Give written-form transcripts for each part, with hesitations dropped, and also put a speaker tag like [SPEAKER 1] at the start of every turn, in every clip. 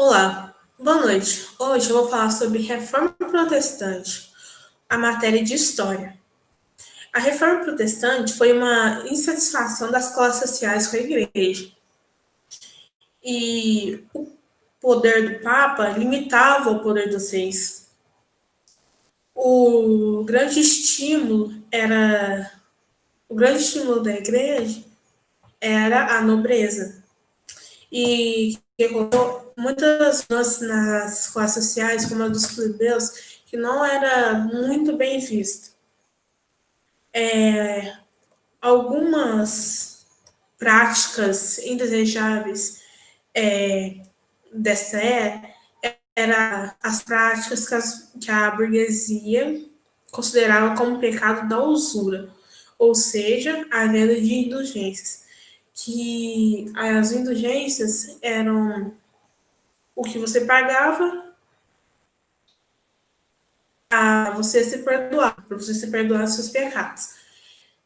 [SPEAKER 1] Olá, boa noite. Hoje eu vou falar sobre Reforma Protestante, a matéria de História. A Reforma Protestante foi uma insatisfação das classes sociais com a Igreja, e o poder do Papa limitava o poder dos reis. O grande estímulo era o grande estímulo da Igreja era a nobreza. E muitas nas classes sociais, como a dos plebeus, que não era muito bem vista. Algumas práticas indesejáveis dessa era eram as práticas que a burguesia considerava como pecado da usura, ou seja, a venda de indulgências. Que as indulgências eram o que você pagava a você se perdoar, para você se perdoar os seus pecados.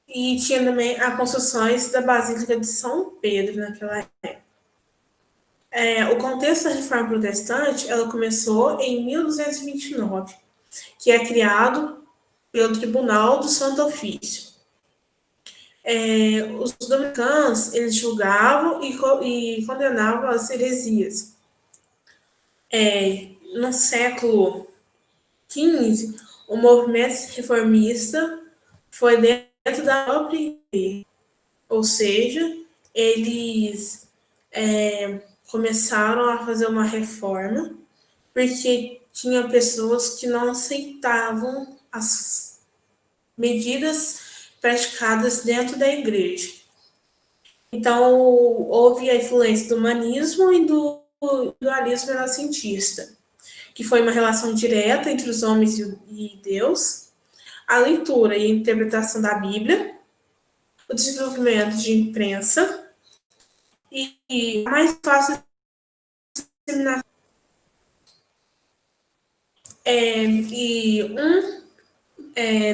[SPEAKER 1] E tinha também as construções da Basílica de São Pedro naquela época. O contexto da Reforma Protestante ela começou em 1229, que é criado pelo Tribunal do Santo Ofício. Os dominicanos eles julgavam e condenavam as heresias. No século XV, o movimento reformista foi dentro da própria igreja, ou seja, eles começaram a fazer uma reforma porque tinha pessoas que não aceitavam as medidas praticadas dentro da igreja. Então, houve a influência do humanismo e do dualismo renascentista, que foi uma relação direta entre os homens e Deus, a leitura e a interpretação da Bíblia, o desenvolvimento de imprensa e a mais fácil disseminação. E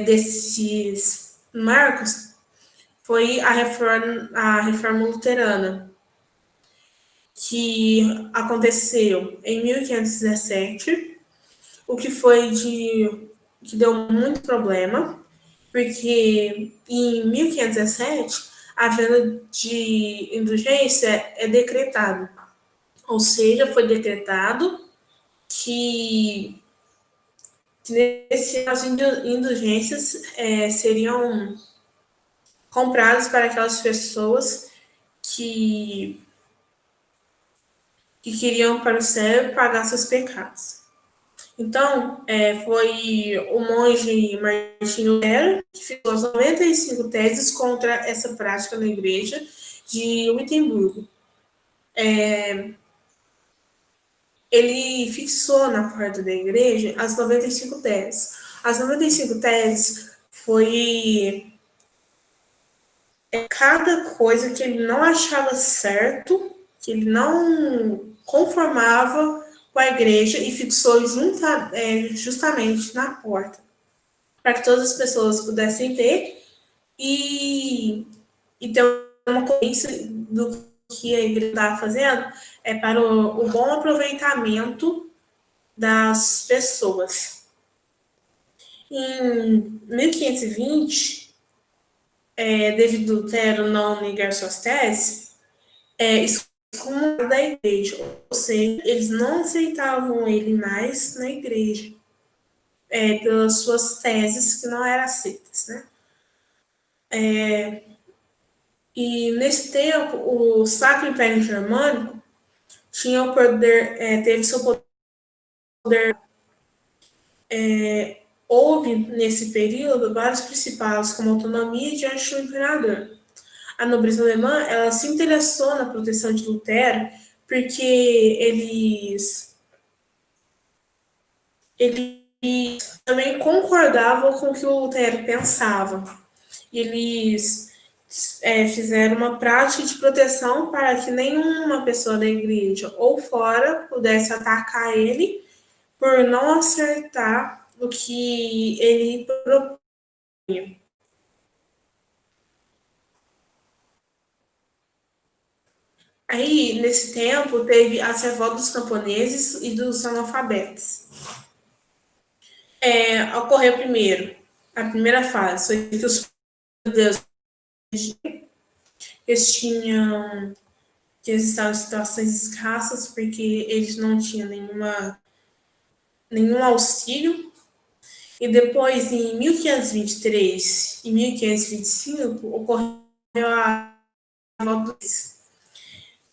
[SPEAKER 1] desses marcos foi a reforma luterana, que aconteceu em 1517, o que foi que deu muito problema, porque em 1517 a venda de indulgência é decretada, ou seja, foi decretado que as indulgências seriam compradas para aquelas pessoas que, que queriam para o céu pagar seus pecados. Então, foi o monge Martinho Lutero que fez as 95 teses contra essa prática na igreja de Wittenberg. Ele fixou na porta da igreja as 95 teses. As 95 teses foi cada coisa que ele não achava certo, que ele não conformava com a igreja e fixou justamente na porta, para que todas as pessoas pudessem ver e ter uma consciência do que a igreja estava fazendo para o bom aproveitamento das pessoas. Em 1520, devido a Lutero não negar suas teses, excluíram da igreja, ou seja, eles não aceitavam ele mais na igreja, pelas suas teses que não eram aceitas, né? E nesse tempo, o Sacro Império Germânico tinha o poder, teve seu poder. Houve nesse período vários principados como autonomia diante do imperador. A nobreza alemã ela se interessou na proteção de Lutero porque eles também concordavam com o que o Lutero pensava. Eles fizeram uma prática de proteção para que nenhuma pessoa da igreja ou fora pudesse atacar ele por não acertar o que ele propunha. Aí, nesse tempo, teve as revoltas dos camponeses e dos analfabetos. Ocorreu primeiro, a primeira fase foi que os judeus eles tinham que eles estavam em situações escassas porque eles não tinham nenhum auxílio. E depois, em 1523 e 1525, ocorreu a volta dos.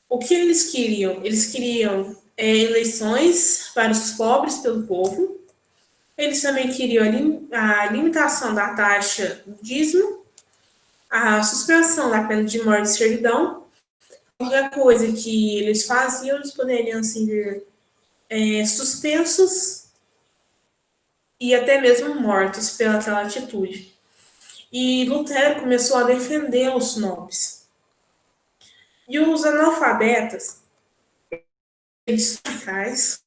[SPEAKER 1] O que eles queriam? Eles queriam eleições para os pobres pelo povo. Eles também queriam a limitação da taxa do dízimo, a suspensão da pena de morte e servidão. Qualquer coisa que eles faziam, eles poderiam ser suspensos e até mesmo mortos pelaquela atitude. E Lutero começou a defender os nobres. E os analfabetas, eles radicais,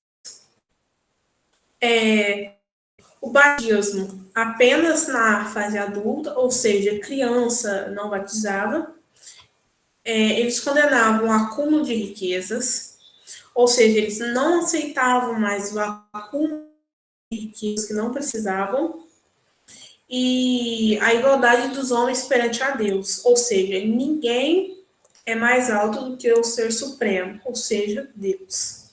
[SPEAKER 1] o batismo apenas na fase adulta, ou seja, criança não batizava. Eles condenavam o acúmulo de riquezas, ou seja, eles não aceitavam mais o acúmulo de riquezas que não precisavam, e a igualdade dos homens perante a Deus, ou seja, ninguém é mais alto do que o Ser Supremo, ou seja, Deus.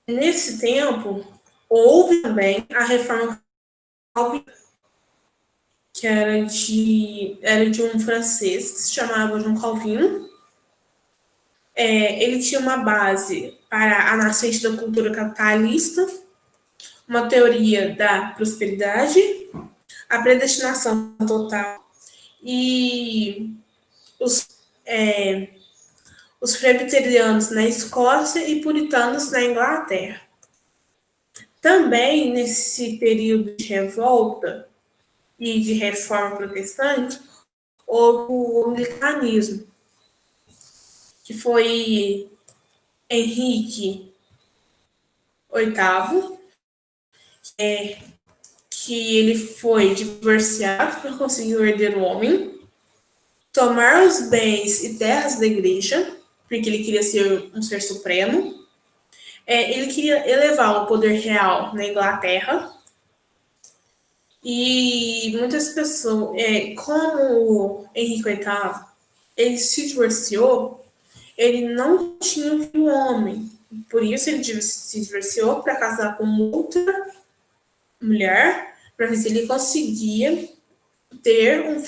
[SPEAKER 1] Nesse tempo, houve também a reforma calvinista, que era de um francês que se chamava João Calvino. Ele tinha uma base para a nascente da cultura capitalista, uma teoria da prosperidade, a predestinação total e os, é, os presbiterianos na Escócia e puritanos na Inglaterra. Também, nesse período de revolta e de reforma protestante, houve o anglicanismo, que foi Henrique VIII, que ele foi divorciado para conseguir o herdeiro homem, tomar os bens e terras da igreja, porque ele queria ser um ser supremo. Ele queria elevar o poder real na Inglaterra. E muitas pessoas, como Henrique VIII, ele se divorciou, ele não tinha um filho homem. Por isso ele se divorciou para casar com outra mulher, para ver se ele conseguia ter um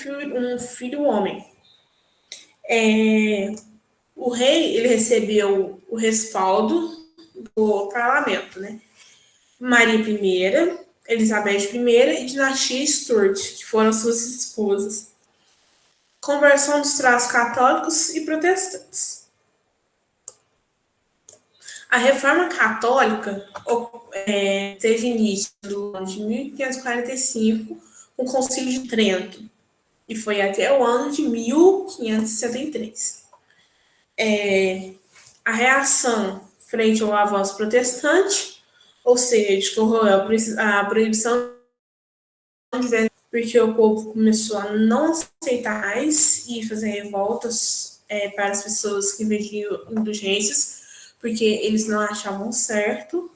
[SPEAKER 1] filho homem. O rei ele recebeu o respaldo do parlamento, né? Maria I, Elizabeth I e Dinastia Stuart, que foram suas esposas. Conversão dos traços católicos e protestantes. A Reforma Católica teve início no ano de 1545 com o Concílio de Trento e foi até o ano de 1573. A reação frente ao avanço protestante, ou seja, que ocorreu a proibição de porque o povo começou a não aceitar mais e fazer revoltas para as pessoas que vendiam indulgências, porque eles não achavam certo.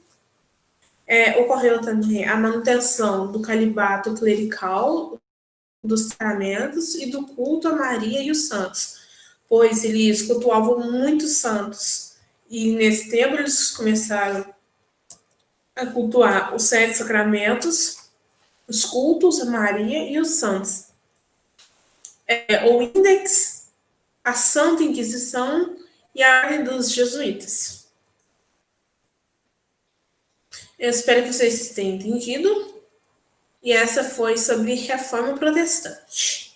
[SPEAKER 1] Ocorreu também a manutenção do celibato clerical, dos sacramentos e do culto a Maria e os santos, pois eles cultuavam muitos santos. E nesse tempo eles começaram a cultuar os 7 sacramentos, os cultos a Maria e os santos. O Index, a Santa Inquisição e a Ordem dos Jesuítas. Eu espero que vocês tenham entendido. E essa foi sobre Reforma Protestante.